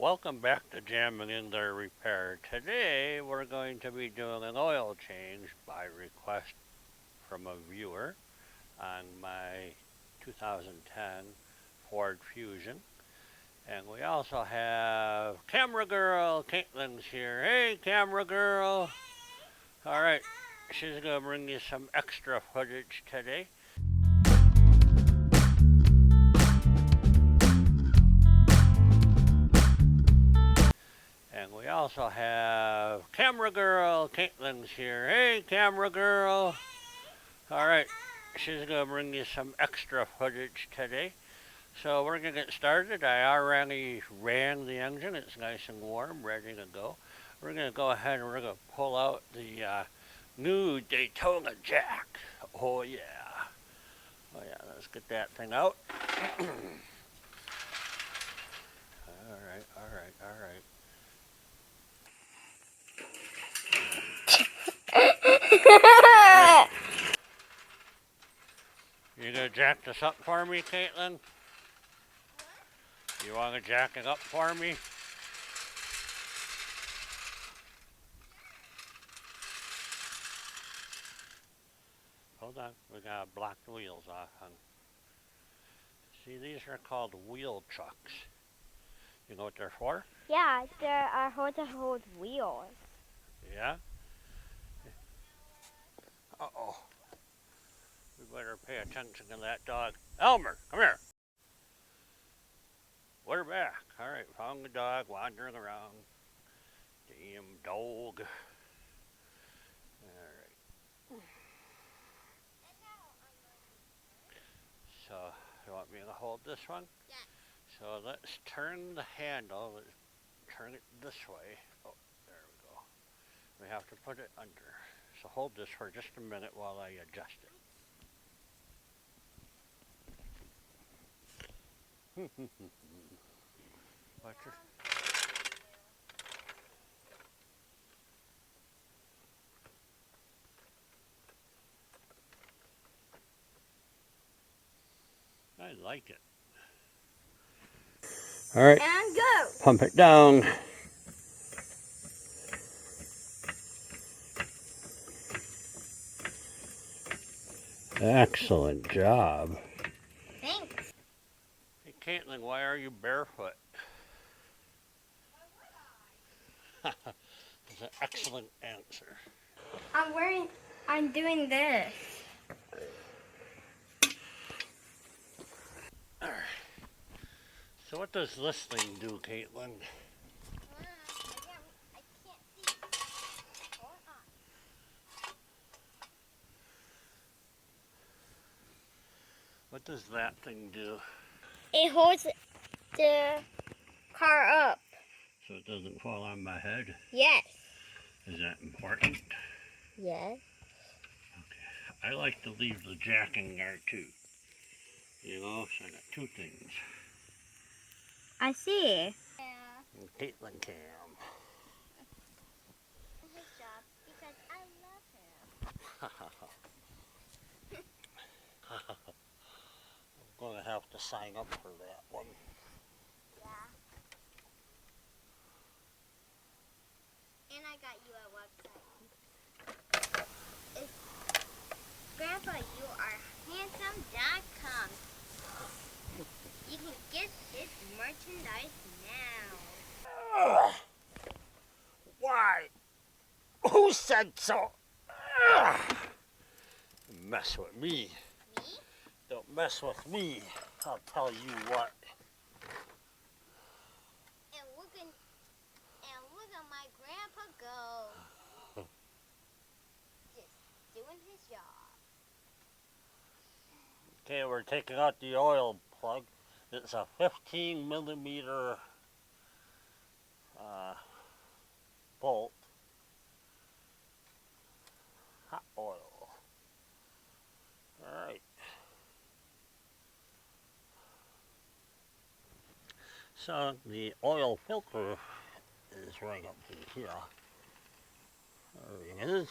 Welcome back to Jamming in There Repair. Today we're going to be doing an oil change by request from a viewer on my 2010 Ford Fusion. And we also have Camera Girl, Caitlin's here. Hey Camera Girl! Alright, she's going to bring you some extra footage today. And we also have Camera Girl, Caitlin's here. Hey Camera Girl! Alright, she's going to bring you some extra footage today. So we're going to get started. I already ran the engine. It's nice and warm, ready to go. We're going to go ahead and we're going to pull out the new Daytona jack. Oh yeah. Oh yeah, let's get that thing out. Alright, alright, alright. You gonna jack this up for me, Caitlin? You wanna jack it up for me? Hold on, we gotta block the wheels off, hon. See, these are called wheel chucks. You know what they're for? Yeah, there are to hold wheels. Yeah? Uh-oh. We better pay attention to that dog. Elmer, come here. We're back. Alright, found the dog wandering around. Damn dog. Alright. So, you want me to hold this one? Yeah. So let's turn the handle. Let's turn it this way. Oh, there we go. We have to put it under. So hold this for just a minute while I adjust it. Watch it. I like it. All right. And go. Pump it down. Excellent job. Thanks. Hey, Caitlin, why are you barefoot? That's an excellent answer. I'm doing this. All right. So what does this thing do, Caitlin? What does that thing do? It holds the car up. So it doesn't fall on my head? Yes. Is that important? Yes. Okay. I like to leave the jack in there too. You know, so I got two things. I see. Yeah. And Caitlin Cam. His job because I love him. I'm gonna have to sign up for that one. Yeah. And I got you a website. It's Grandpa, you are handsome.com. You can get this merchandise now. Ugh. Why? Who said so? Ugh. Mess with me. Me? Don't mess with me. I'll tell you what. And look at my grandpa go. Just doing his job. Okay, we're taking out the oil plug. It's a 15 millimeter bolt. Hot oil. Alright. So the oil filter is right up in here. There it is.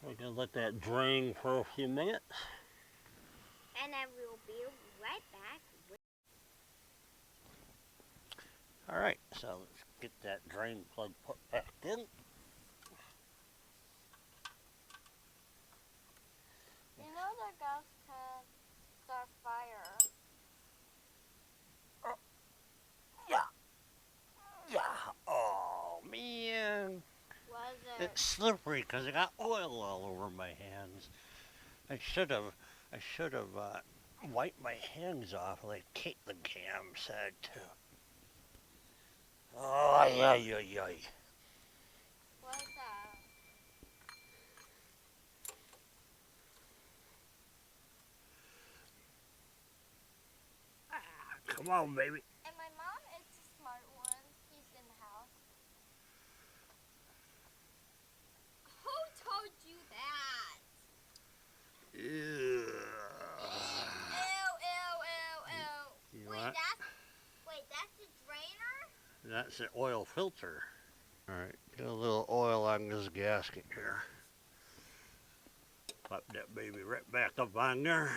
We're going to let that drain for a few minutes. And I will be right back. Alright, so let's get that drain plug put back in. You know the gas can start fire. Yeah. Oh, man. Was It's slippery because I got oil all over my hands. I should have wiped my hands off like Caitlin Cam said to. Oh, yeah. What's that? Come on, baby. And my mom is a smart one. He's in the house. Who told you that? Ew. Ew. You Wait, want? that's the drainer? That's the oil filter. Alright, get a little oil on this gasket here. Pop that baby right back up on there.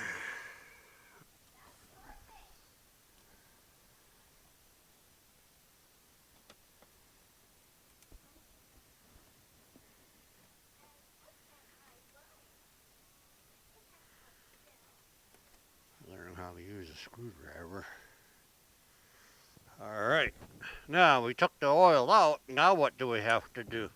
Learn how to use a screwdriver. Alright, now we took the oil out. Now what do we have to do?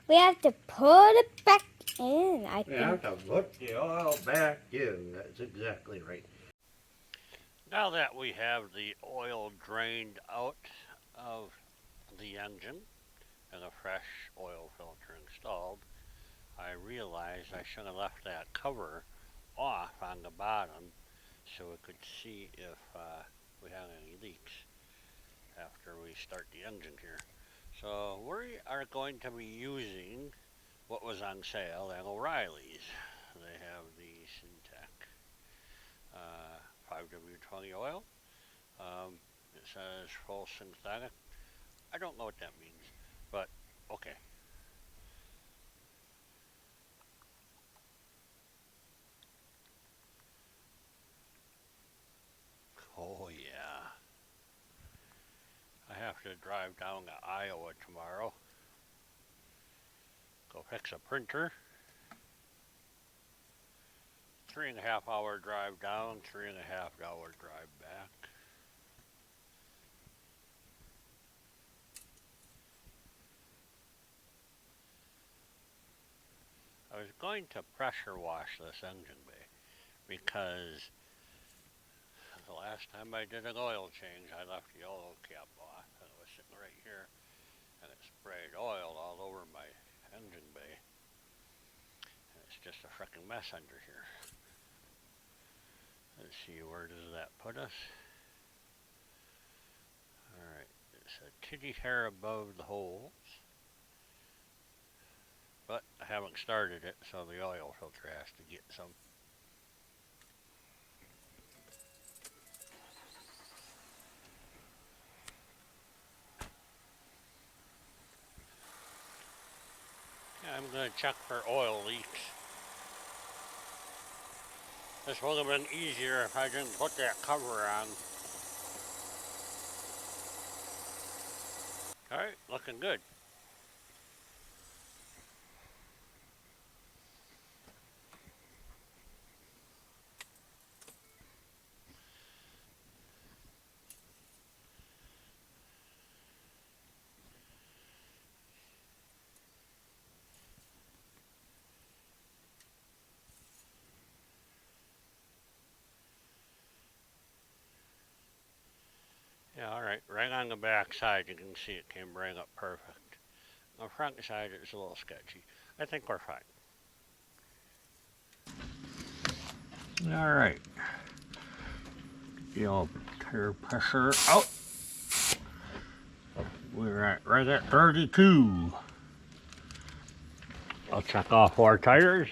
We have to put it back in, I We think. have to put the oil back in. That's exactly right. Now that we have the oil drained out of the engine and a fresh oil filter installed, I realized I should have left that cover off on the bottom so we could see if we had any leaks after we start the engine here. So we are going to be using what was on sale at O'Reilly's. They have the Syntec 5W20 oil. It says full synthetic. I don't know what that means, but okay. Oh yeah. I have to drive down to Iowa tomorrow. Go fix a printer. 3.5 hour drive down, 3.5 hour drive back. I was going to pressure wash this engine bay because the last time I did an oil change, I left the oil cap off and it was sitting right here and it sprayed oil all over my engine bay. And it's just a frickin' mess under here. Let's see, where does that put us? Alright, it's a titty hair above the holes. But I haven't started it, so the oil filter has to get some. Yeah, I'm going to check for oil leaks. This would have been easier if I didn't put that cover on. Alright, looking good. Yeah, alright, right on the back side you can see it came right up perfect. On the front side it's a little sketchy. I think we're fine. Alright. The old tire pressure out. We're at right at 32. I'll check off our tires.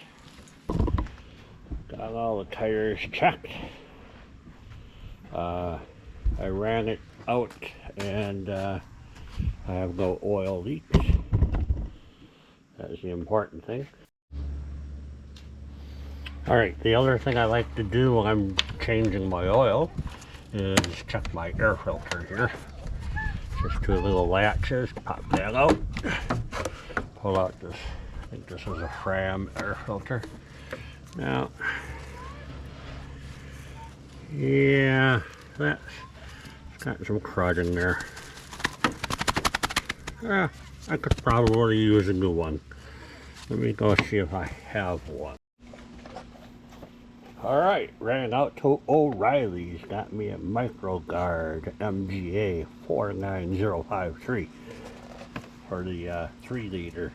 Got all the tires checked. I ran it out and I have no oil leaks. That's the important thing. Alright, the other thing I like to do when I'm changing my oil is check my air filter here. Just two little latches. Pop that out. Pull out this. I think this is a Fram air filter. Now, yeah, that's got some crud in there. Yeah, I could probably use a new one. Let me go see if I have one. Alright, ran out to O'Reilly's. Got me a MicroGuard MGA 49053 for the 3-liter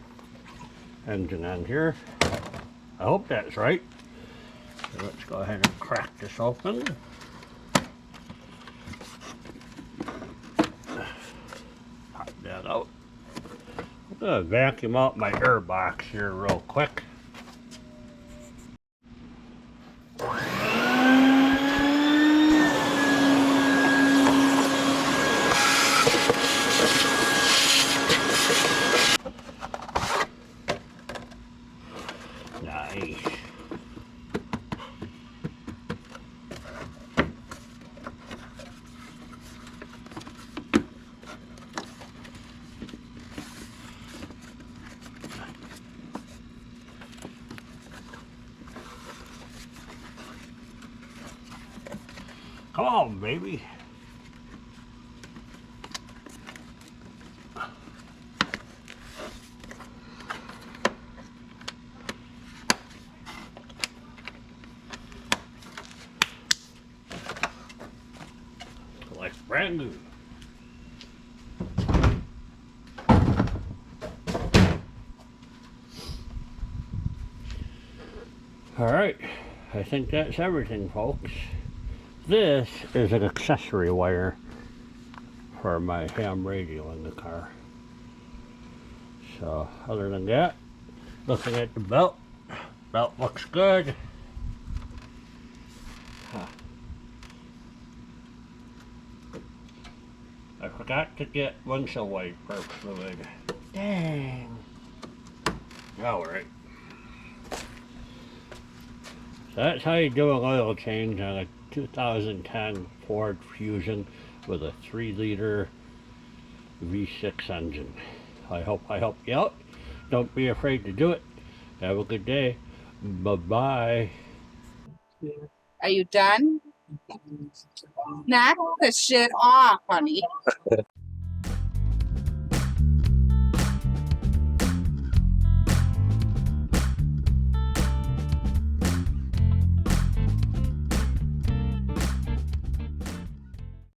engine on here. I hope that's right. So let's go ahead and crack this open. Pop that out. I'm gonna vacuum out my air box here real quick. Nice. Come on, baby. Like brand new. Alright, I think that's everything, folks. This is an accessory wire for my ham radio in the car. So, other than that, looking at the belt looks good. I forgot to get windshield wiper fluid. Dang. Alright. So that's how you do an oil change on a 2010 Ford Fusion with a 3-liter V6 engine. I hope I helped you out. Don't be afraid to do it. Have a good day. Bye-bye. Are you done? Knock the shit off, honey.